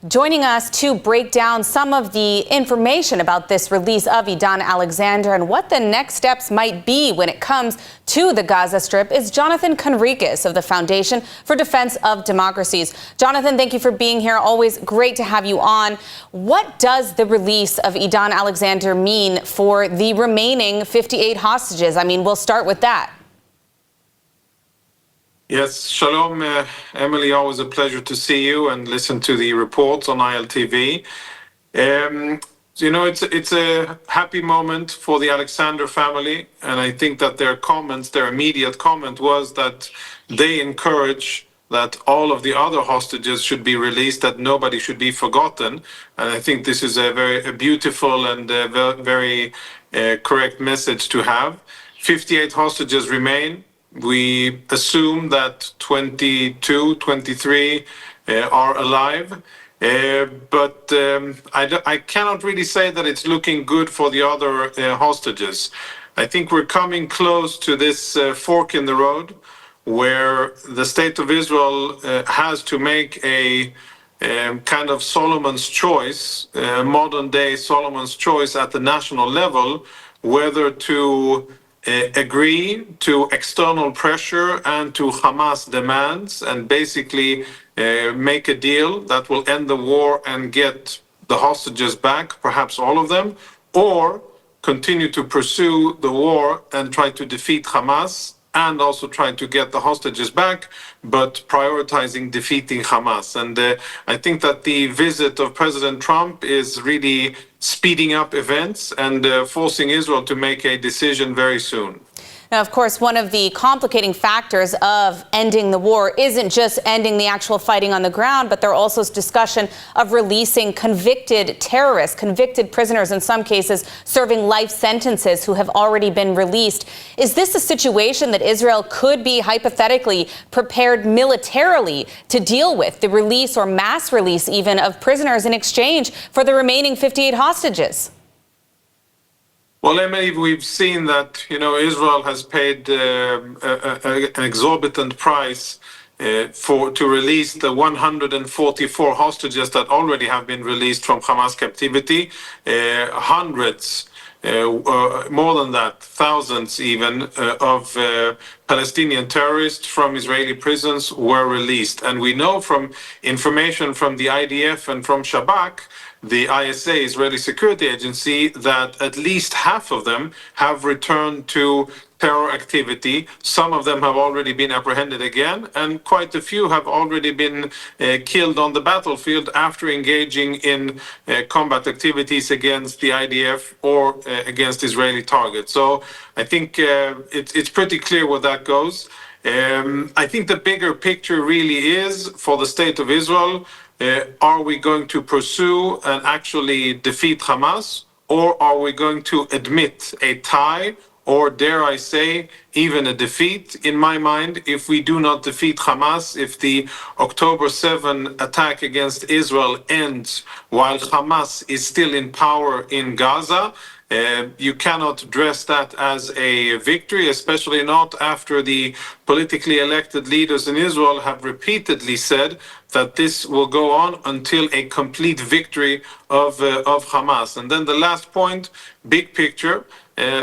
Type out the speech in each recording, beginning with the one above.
Joining us to break down some of the information about this release of Edan Alexander and what the next steps might be when it comes to the Gaza Strip is Jonathan Conriquez of the Foundation for Defense of Democracies. Jonathan, thank you for being here. Always great to have you on. What does the release of Edan Alexander mean for the remaining 58 hostages? I mean, we'll start with that. Yes, shalom, Emily. Always a pleasure to see you and listen to the reports on ILTV. It's a happy moment for the Alexander family, and I think that their immediate comment was that they encourage that all of the other hostages should be released, that nobody should be forgotten. And I think this is a beautiful and very correct message to have. 58 hostages remain. We assume that 22, 23 are alive, but I cannot really say that it's looking good for the other hostages. I think we're coming close to this fork in the road where the state of Israel has to make a kind of Solomon's choice, modern day Solomon's choice at the national level, whether to agree to external pressure and to Hamas demands and basically make a deal that will end the war and get the hostages back, perhaps all of them, or continue to pursue the war and try to defeat Hamas and also trying to get the hostages back, but prioritizing defeating Hamas. And I think that the visit of President Trump is really speeding up events and forcing Israel to make a decision very soon. Now, of course, one of the complicating factors of ending the war isn't just ending the actual fighting on the ground, but there also is discussion of releasing convicted terrorists, convicted prisoners, in some cases serving life sentences who have already been released. Is this a situation that Israel could be hypothetically prepared militarily to deal with, the release or mass release even of prisoners in exchange for the remaining 58 hostages? Well, Emily, we've seen that, Israel has paid an exorbitant price to release the 144 hostages that already have been released from Hamas captivity. Hundreds, more than that, thousands even, of Palestinian terrorists from Israeli prisons were released. And we know from information from the IDF and from Shabak, the ISA, Israeli Security Agency, that at least half of them have returned to terror activity. Some of them have already been apprehended again, and quite a few have already been killed on the battlefield after engaging in combat activities against the IDF or against Israeli targets. So I think it's pretty clear where that goes. I think the bigger picture really is for the state of Israel. Are we going to pursue and actually defeat Hamas, or are we going to admit a tie, or dare I say, even a defeat? In my mind, if we do not defeat Hamas, if the October 7 attack against Israel ends while Hamas is still in power in Gaza, you cannot dress that as a victory, especially not after the politically elected leaders in Israel have repeatedly said that this will go on until a complete victory of Hamas. And then the last point, big picture,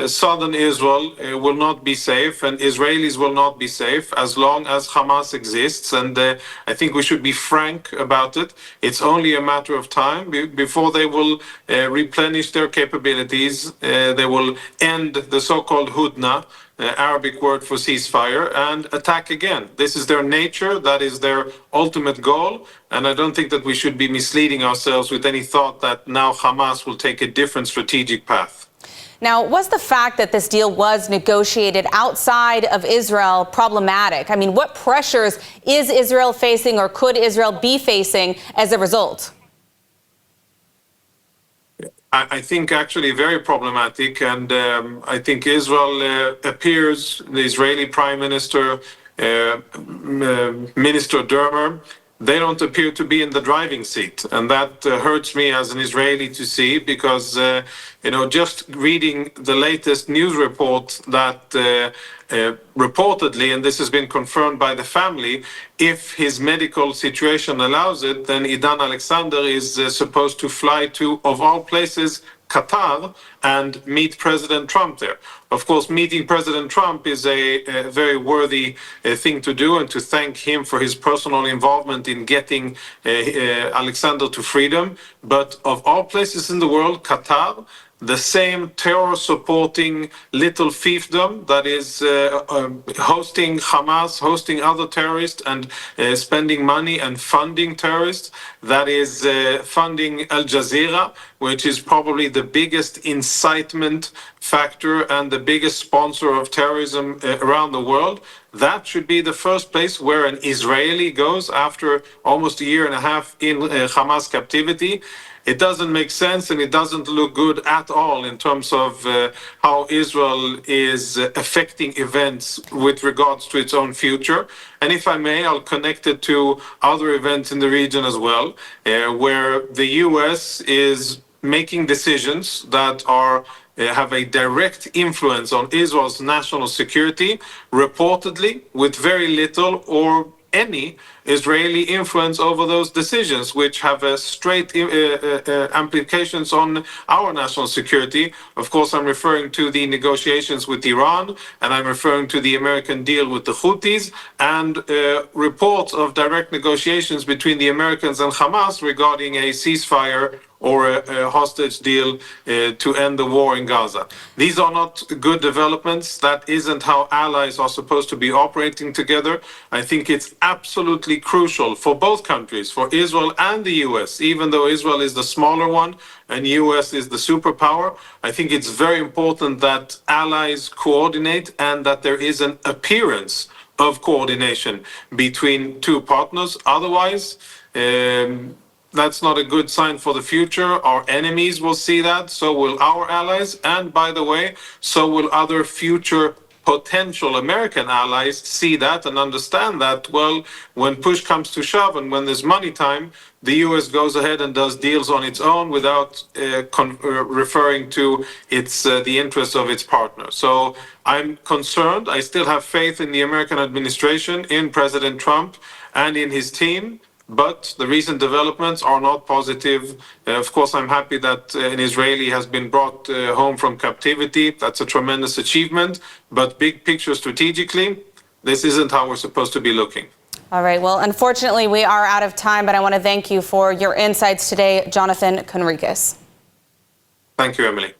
southern Israel will not be safe, and Israelis will not be safe as long as Hamas exists. And I think we should be frank about it. It's only a matter of time before they will replenish their capabilities. They will end the so-called Hudna, Arabic word for ceasefire, and attack again. This is their nature. That is their ultimate goal. And I don't think that we should be misleading ourselves with any thought that now Hamas will take a different strategic path. Now, was the fact that this deal was negotiated outside of Israel problematic? I mean, what pressures is Israel facing, or could Israel be facing as a result? I think actually very problematic, and I think Israel appears, the Israeli Prime Minister, Minister Dermer, they don't appear to be in the driving seat. And that hurts me as an Israeli to see, because, just reading the latest news report that reportedly, and this has been confirmed by the family, if his medical situation allows it, then Edan Alexander is supposed to fly to, of all places, Qatar, and meet President Trump there. Of course, meeting President Trump is a very worthy thing to do, and to thank him for his personal involvement in getting Alexander to freedom. But of all places in the world, Qatar, the same terror-supporting little fiefdom that is hosting Hamas, hosting other terrorists, and spending money and funding terrorists, that is funding Al Jazeera, which is probably the biggest incitement factor and the biggest sponsor of terrorism around the world. That should be the first place where an Israeli goes after almost a year and a half in Hamas captivity. It doesn't make sense, and it doesn't look good at all in terms of how Israel is affecting events with regards to its own future. And if I may, I'll connect it to other events in the region as well, where the US is making decisions that are have a direct influence on Israel's national security, reportedly with very little or any Israeli influence over those decisions, which have straight implications on our national security. Of course, I'm referring to the negotiations with Iran, and I'm referring to the American deal with the Houthis, and reports of direct negotiations between the Americans and Hamas regarding a ceasefire or a hostage deal to end the war in Gaza. These are not good developments. That isn't how allies are supposed to be operating together. I think it's absolutely crucial for both countries, for Israel and the US, even though Israel is the smaller one and US is the superpower. I think it's very important that allies coordinate and that there is an appearance of coordination between two partners. Otherwise, that's not a good sign for the future. Our enemies will see that, so will our allies, and by the way, so will other future potential American allies see that and understand that, well, when push comes to shove and when there's money time, the US goes ahead and does deals on its own without referring to the interests of its partner. So I'm concerned. I still have faith in the American administration, in President Trump, and in his team. But the recent developments are not positive. Of course, I'm happy that an Israeli has been brought home from captivity. That's a tremendous achievement. But big picture strategically, this isn't how we're supposed to be looking. All right. Well, unfortunately, we are out of time, but I want to thank you for your insights today, Jonathan Conricus. Thank you, Emily.